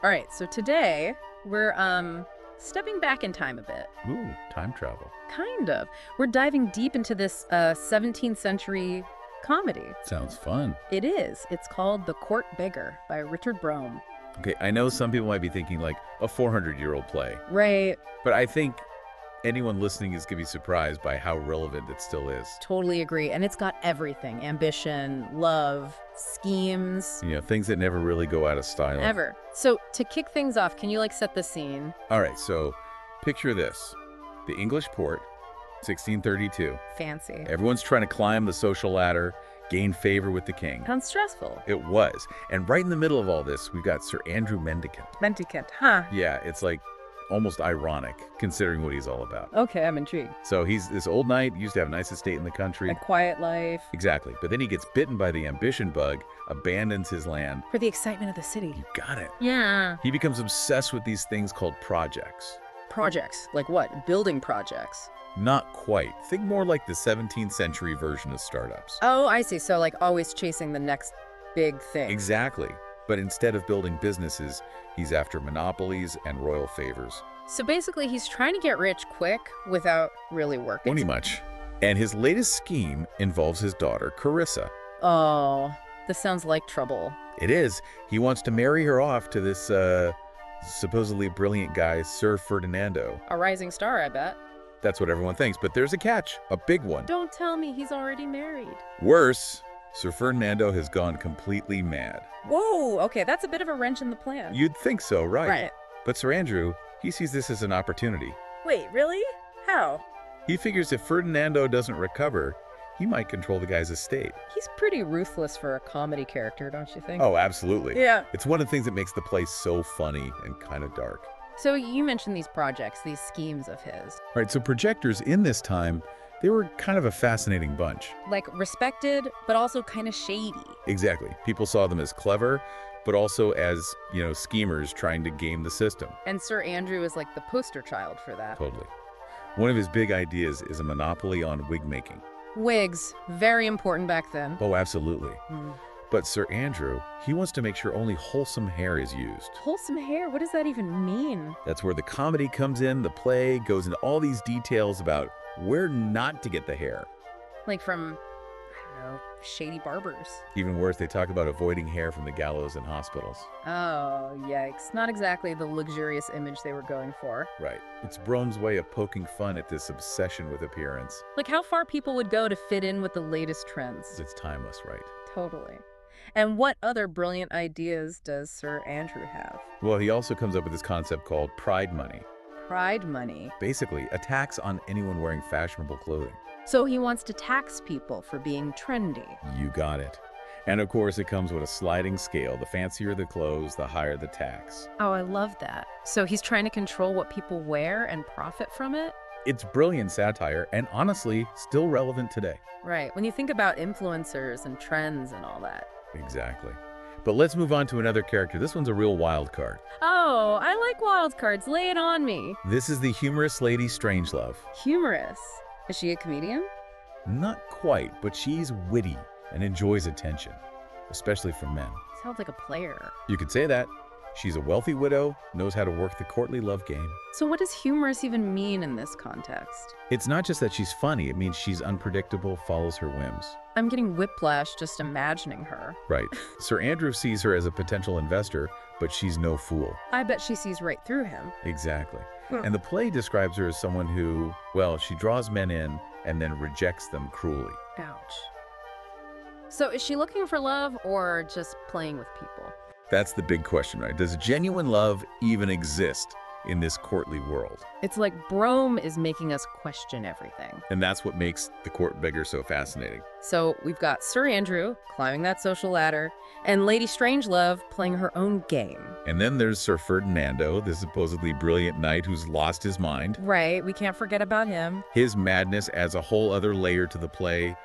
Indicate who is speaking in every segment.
Speaker 1: All right, so today we're stepping back in time a bit.
Speaker 2: Ooh, time travel.
Speaker 1: Kind of. We're diving deep into this 17th century comedy.
Speaker 2: Sounds fun.
Speaker 1: It is. It's called The Court Beggar by Richard Brome.
Speaker 2: Okay, I know some people might be thinking like a 400-year-old play,
Speaker 1: Right.
Speaker 2: but I think anyone listening is going to be surprised by how relevant it still is.
Speaker 1: Totally agree. And it's got everything. Ambition, love, schemes.
Speaker 2: You know, things that never really go out of style.
Speaker 1: Ever. So to kick things off, can you set the scene?
Speaker 2: All right, so picture this. The English port, 1632.
Speaker 1: Fancy.
Speaker 2: Everyone's trying to climb the social ladder, gain favor with the king.
Speaker 1: Sounds stressful.
Speaker 2: It was. And right in the middle of all this, we've got Sir Andrew Mendicant.
Speaker 1: Mendicant, huh?
Speaker 2: Yeah, it's like almost ironic considering what he's all about.
Speaker 1: Okay, I'm intrigued.
Speaker 2: So he's this old knight, used to have a nice estate in the country.
Speaker 1: A quiet life.
Speaker 2: Exactly. But then he gets bitten by the ambition bug, abandons his land.
Speaker 1: For the excitement of the city.
Speaker 2: You got it.
Speaker 1: Yeah.
Speaker 2: He becomes obsessed with these things called projects.
Speaker 1: Projects. Like what? Building projects.
Speaker 2: Not quite. Think more like the 17th century version of startups.
Speaker 1: Oh, I see. So always chasing the next big thing.
Speaker 2: Exactly. But instead of building businesses, he's after monopolies and royal favors.
Speaker 1: So basically, he's trying to get rich quick without really working.
Speaker 2: Pretty much. And his latest scheme involves his daughter, Carissa.
Speaker 1: Oh, this sounds like trouble.
Speaker 2: It is. He wants to marry her off to this supposedly brilliant guy, Sir Ferdinando.
Speaker 1: A rising star, I bet.
Speaker 2: That's what everyone thinks, but there's a catch, a big one.
Speaker 1: Don't tell me he's already married.
Speaker 2: Worse, Sir Ferdinando has gone completely mad.
Speaker 1: Whoa, okay, that's a bit of a wrench in the plan.
Speaker 2: You'd think so, right?
Speaker 1: Right.
Speaker 2: But Sir Andrew, he sees this as an opportunity.
Speaker 1: Wait, really? How?
Speaker 2: He figures if Ferdinando doesn't recover, he might control the guy's estate.
Speaker 1: He's pretty ruthless for a comedy character, don't you think?
Speaker 2: Oh, absolutely.
Speaker 1: Yeah.
Speaker 2: It's one of the things that makes the play so funny and kind of dark.
Speaker 1: So you mentioned these projects, these schemes of his.
Speaker 2: Right, so projectors in this time, they were kind of a fascinating bunch.
Speaker 1: Like respected, but also kind of shady.
Speaker 2: Exactly. People saw them as clever, but also as, schemers trying to game the system.
Speaker 1: And Sir Andrew is like the poster child for that.
Speaker 2: Totally. One of his big ideas is a monopoly on wig making.
Speaker 1: Wigs, very important back then.
Speaker 2: Oh, absolutely.
Speaker 1: Mm.
Speaker 2: But Sir Andrew, he wants to make sure only wholesome hair is used.
Speaker 1: Wholesome hair? What does that even mean?
Speaker 2: That's where the comedy comes in. The play goes into all these details about where not to get the hair.
Speaker 1: Like from, I don't know, shady barbers.
Speaker 2: Even worse, they talk about avoiding hair from the gallows in hospitals.
Speaker 1: Oh, yikes. Not exactly the luxurious image they were going for.
Speaker 2: Right. It's Brome's way of poking fun at this obsession with appearance.
Speaker 1: Like how far people would go to fit in with the latest trends.
Speaker 2: It's timeless, right?
Speaker 1: Totally. And what other brilliant ideas does Sir Andrew have?
Speaker 2: Well, he also comes up with this concept called pride money.
Speaker 1: Pride money.
Speaker 2: Basically, a tax on anyone wearing fashionable clothing.
Speaker 1: So he wants to tax people for being trendy.
Speaker 2: You got it. And of course, it comes with a sliding scale. The fancier the clothes, the higher the tax.
Speaker 1: Oh, I love that. So he's trying to control what people wear and profit from it?
Speaker 2: It's brilliant satire and honestly, still relevant today.
Speaker 1: Right. When you think about influencers and trends and all that.
Speaker 2: Exactly. But let's move on to another character. This one's a real wild card.
Speaker 1: Oh, I like wild cards. Lay it on me.
Speaker 2: This is the humorous Lady Strangelove.
Speaker 1: Humorous. Is she a comedian?
Speaker 2: Not quite, but she's witty and enjoys attention, especially from men.
Speaker 1: Sounds like a player.
Speaker 2: You could say that. She's a wealthy widow, knows how to work the courtly love game.
Speaker 1: So what does humorous even mean in this context?
Speaker 2: It's not just that she's funny, it means she's unpredictable, follows her whims.
Speaker 1: I'm getting whiplash just imagining her.
Speaker 2: Right. Sir Andrew sees her as a potential investor, but she's no fool.
Speaker 1: I bet she sees right through him.
Speaker 2: Exactly. And the play describes her as someone who, well, she draws men in and then rejects them cruelly.
Speaker 1: Ouch. So is she looking for love or just playing with people?
Speaker 2: That's the big question, right? Does genuine love even exist in this courtly world?
Speaker 1: It's like Brome is making us question everything.
Speaker 2: And that's what makes the Court Beggar so fascinating.
Speaker 1: So we've got Sir Andrew climbing that social ladder and Lady Strangelove playing her own game.
Speaker 2: And then there's Sir Ferdinando, the supposedly brilliant knight who's lost his mind.
Speaker 1: Right, we can't forget about him.
Speaker 2: His madness adds a whole other layer to the play.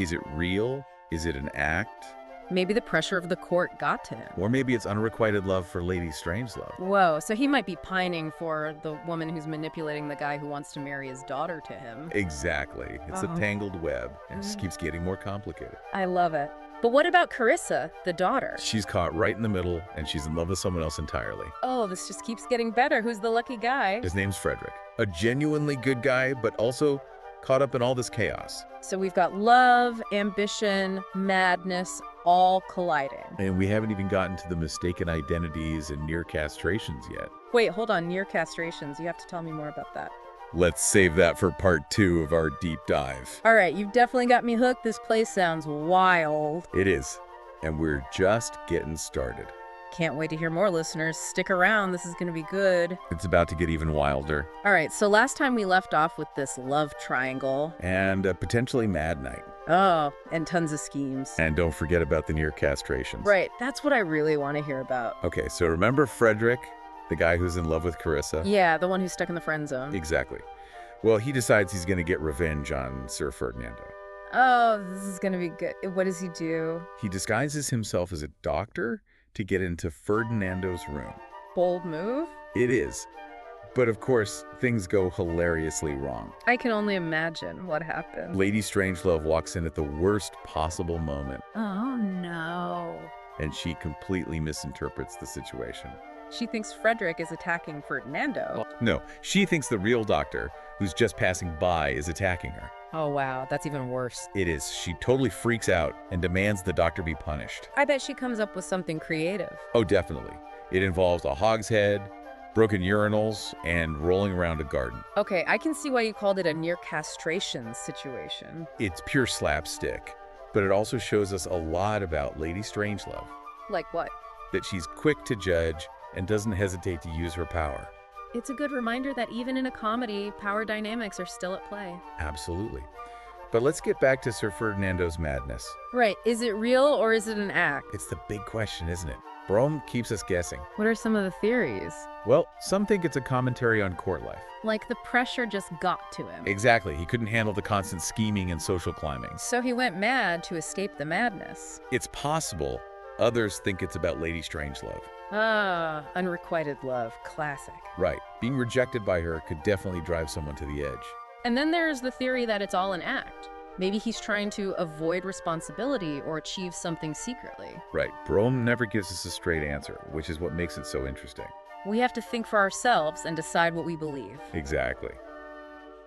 Speaker 2: Is it real? Is it an act?
Speaker 1: Maybe the pressure of the court got to him.
Speaker 2: Or maybe it's unrequited love for Lady Strangelove.
Speaker 1: Whoa, so he might be pining for the woman who's manipulating the guy who wants to marry his daughter to him.
Speaker 2: Exactly. It's a
Speaker 1: Uh-huh.
Speaker 2: tangled web and it just keeps getting more complicated.
Speaker 1: I love it. But what about Carissa, the daughter?
Speaker 2: She's caught right in the middle, and she's in love with someone else entirely.
Speaker 1: Oh, this just keeps getting better. Who's the lucky guy?
Speaker 2: His name's Frederick. A genuinely good guy, but also caught up in all this chaos.
Speaker 1: So we've got love, ambition, madness, all colliding.
Speaker 2: And we haven't even gotten to the mistaken identities and near castrations yet.
Speaker 1: Wait, hold on. Near castrations. You have to tell me more about that.
Speaker 2: Let's save that for part 2 of our deep dive.
Speaker 1: All right, you've definitely got me hooked. This place sounds wild.
Speaker 2: It is. And we're just getting started.
Speaker 1: Can't wait to hear more, listeners. Stick around. This is going to be good.
Speaker 2: It's about to get even wilder.
Speaker 1: All right, so last time we left off with this love triangle.
Speaker 2: And a potentially mad night.
Speaker 1: Oh, and tons of schemes.
Speaker 2: And don't forget about the near castrations.
Speaker 1: Right, that's what I really want to hear about.
Speaker 2: Okay, so remember Frederick, the guy who's in love with Carissa?
Speaker 1: Yeah, the one who's stuck in the friend zone.
Speaker 2: Exactly. Well, he decides he's going to get revenge on Sir Ferdinando.
Speaker 1: Oh, this is going to be good. What does he do?
Speaker 2: He disguises himself as a doctor to get into Ferdinando's room.
Speaker 1: Bold move?
Speaker 2: It is. But of course, things go hilariously wrong.
Speaker 1: I can only imagine what happened.
Speaker 2: Lady Strangelove walks in at the worst possible moment,
Speaker 1: Oh, no.
Speaker 2: and she completely misinterprets the situation.
Speaker 1: She thinks Frederick is attacking Ferdinando.
Speaker 2: No, she thinks the real doctor, who's just passing by, is attacking her.
Speaker 1: Oh, wow. That's even worse.
Speaker 2: It is. She totally freaks out and demands the doctor be punished.
Speaker 1: I bet she comes up with something creative.
Speaker 2: Oh, definitely. It involves a hogshead, broken urinals, and rolling around a garden.
Speaker 1: Okay, I can see why you called it a near castration situation.
Speaker 2: It's pure slapstick, but it also shows us a lot about Lady Strangelove.
Speaker 1: Like what?
Speaker 2: That she's quick to judge and doesn't hesitate to use her power.
Speaker 1: It's a good reminder that even in a comedy, power dynamics are still at play.
Speaker 2: Absolutely. But let's get back to Sir Ferdinando's madness.
Speaker 1: Right, is it real or is it an act?
Speaker 2: It's the big question, isn't it? Brome keeps us guessing.
Speaker 1: What are some of the theories?
Speaker 2: Well, some think it's a commentary on court life.
Speaker 1: Like the pressure just got to him.
Speaker 2: Exactly. He couldn't handle the constant scheming and social climbing.
Speaker 1: So he went mad to escape the madness.
Speaker 2: It's possible. Others think it's about Lady Strangelove.
Speaker 1: Ah, unrequited love. Classic.
Speaker 2: Right. Being rejected by her could definitely drive someone to the edge.
Speaker 1: And then there's the theory that it's all an act. Maybe he's trying to avoid responsibility or achieve something secretly.
Speaker 2: Right. Brome never gives us a straight answer, which is what makes it so interesting.
Speaker 1: We have to think for ourselves and decide what we believe.
Speaker 2: Exactly.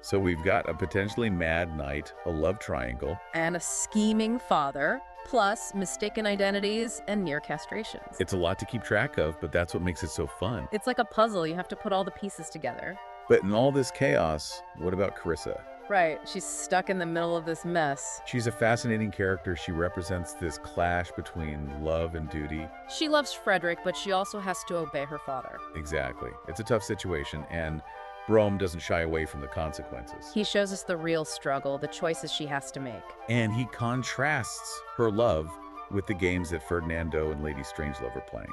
Speaker 2: So we've got a potentially mad knight, a love triangle.
Speaker 1: And a scheming father, plus mistaken identities and near castrations.
Speaker 2: It's a lot to keep track of, but that's what makes it so fun.
Speaker 1: It's like a puzzle. You have to put all the pieces together.
Speaker 2: But in all this chaos, what about Carissa?
Speaker 1: Right, she's stuck in the middle of this mess.
Speaker 2: She's a fascinating character. She represents this clash between love and duty.
Speaker 1: She loves Frederick, but she also has to obey her father.
Speaker 2: Exactly. It's a tough situation, and Brome doesn't shy away from the consequences.
Speaker 1: He shows us the real struggle, the choices she has to make.
Speaker 2: And he contrasts her love with the games that Ferdinando and Lady Strangelove are playing.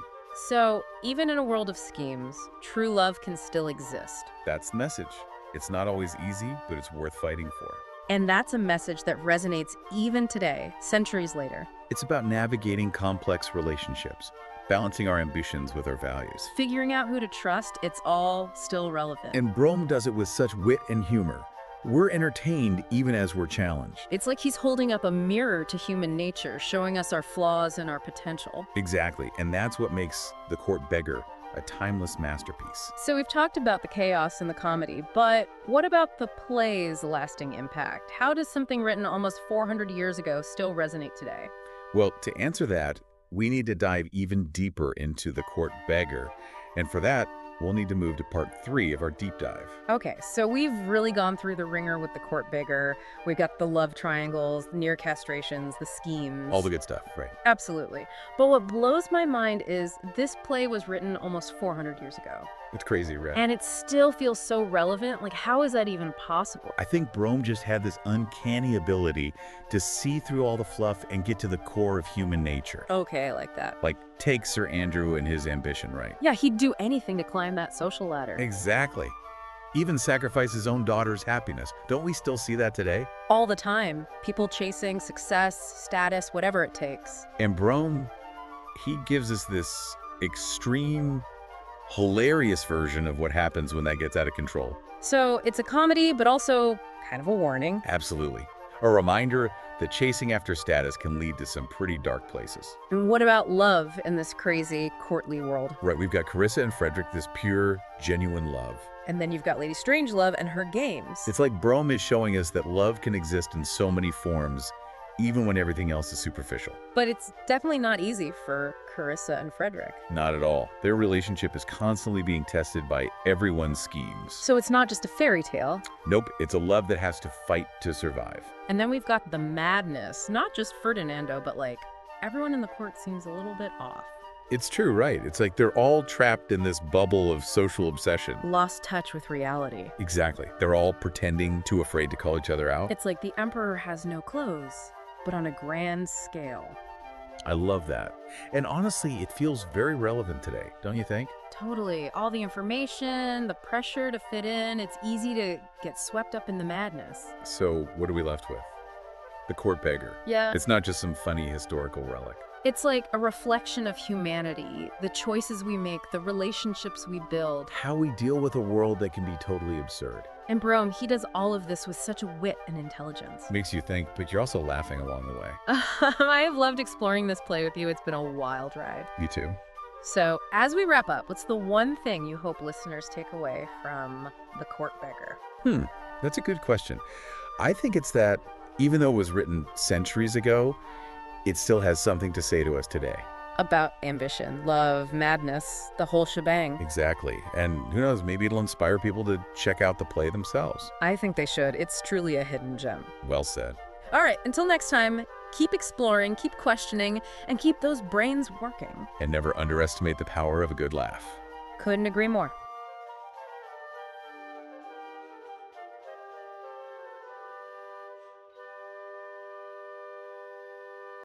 Speaker 1: So, even in a world of schemes, true love can still exist.
Speaker 2: That's the message. It's not always easy, but it's worth fighting for.
Speaker 1: And that's a message that resonates even today, centuries later.
Speaker 2: It's about navigating complex relationships, balancing our ambitions with our values.
Speaker 1: Figuring out who to trust, it's all still relevant.
Speaker 2: And Brome does it with such wit and humor. We're entertained even as we're challenged.
Speaker 1: It's like he's holding up a mirror to human nature, showing us our flaws and our potential.
Speaker 2: Exactly, and that's what makes The Court Beggar a timeless masterpiece.
Speaker 1: So we've talked about the chaos in the comedy, but what about the play's lasting impact? How does something written almost 400 years ago still resonate today?
Speaker 2: Well, to answer that, we need to dive even deeper into The Court Beggar, and for that, we'll need to move to part 3 of our deep dive.
Speaker 1: Okay, so we've really gone through the ringer with the Court Beggar. We got the love triangles, the near castrations, the schemes.
Speaker 2: All the good stuff, right?
Speaker 1: Absolutely. But what blows my mind is this play was written almost 400 years ago.
Speaker 2: It's crazy, right?
Speaker 1: And it still feels so relevant. Like, how is that even possible?
Speaker 2: I think Brome just had this uncanny ability to see through all the fluff and get to the core of human nature.
Speaker 1: Okay, I like that.
Speaker 2: Like, take Sir Andrew and his ambition, right?
Speaker 1: Yeah, he'd do anything to climb that social ladder.
Speaker 2: Exactly. Even sacrifice his own daughter's happiness. Don't we still see that today?
Speaker 1: All the time. People chasing success, status, whatever it takes.
Speaker 2: And Brome, he gives us this extreme, hilarious version of what happens when that gets out of control.
Speaker 1: So it's a comedy, but also kind of a warning.
Speaker 2: Absolutely. A reminder that chasing after status can lead to some pretty dark places.
Speaker 1: And what about love in this crazy courtly world?
Speaker 2: Right, we've got Carissa and Frederick, this pure, genuine love.
Speaker 1: And then you've got Lady Strangelove and her games.
Speaker 2: It's like Brome is showing us that love can exist in so many forms, even when everything else is superficial.
Speaker 1: But it's definitely not easy for Carissa and Frederick.
Speaker 2: Not at all. Their relationship is constantly being tested by everyone's schemes.
Speaker 1: So it's not just a fairy tale.
Speaker 2: Nope, it's a love that has to fight to survive.
Speaker 1: And then we've got the madness. Not just Ferdinando, but like everyone in the court seems a little bit off.
Speaker 2: It's true, right? It's like they're all trapped in this bubble of social obsession.
Speaker 1: Lost touch with reality.
Speaker 2: Exactly. They're all pretending, too afraid to call each other out.
Speaker 1: It's like the emperor has no clothes, but on a grand scale.
Speaker 2: I love that. And honestly, it feels very relevant today, don't you think?
Speaker 1: Totally. All the information, the pressure to fit in, it's easy to get swept up in the madness.
Speaker 2: So what are we left with? The Court Beggar.
Speaker 1: Yeah.
Speaker 2: It's not just some funny historical relic.
Speaker 1: It's like a reflection of humanity, the choices we make, the relationships we build.
Speaker 2: How we deal with a world that can be totally absurd.
Speaker 1: And Brome, he does all of this with such wit and intelligence.
Speaker 2: Makes you think, but you're also laughing along the way.
Speaker 1: I have loved exploring this play with you. It's been a wild ride.
Speaker 2: You too.
Speaker 1: So, as we wrap up, what's the one thing you hope listeners take away from The Court Beggar?
Speaker 2: That's a good question. I think it's that even though it was written centuries ago, it still has something to say to us today.
Speaker 1: About ambition, love, madness, the whole shebang.
Speaker 2: Exactly. And who knows, maybe it'll inspire people to check out the play themselves.
Speaker 1: I think they should. It's truly a hidden gem.
Speaker 2: Well said.
Speaker 1: All right, until next time, keep exploring, keep questioning, and keep those brains working.
Speaker 2: And never underestimate the power of a good laugh.
Speaker 1: Couldn't agree more.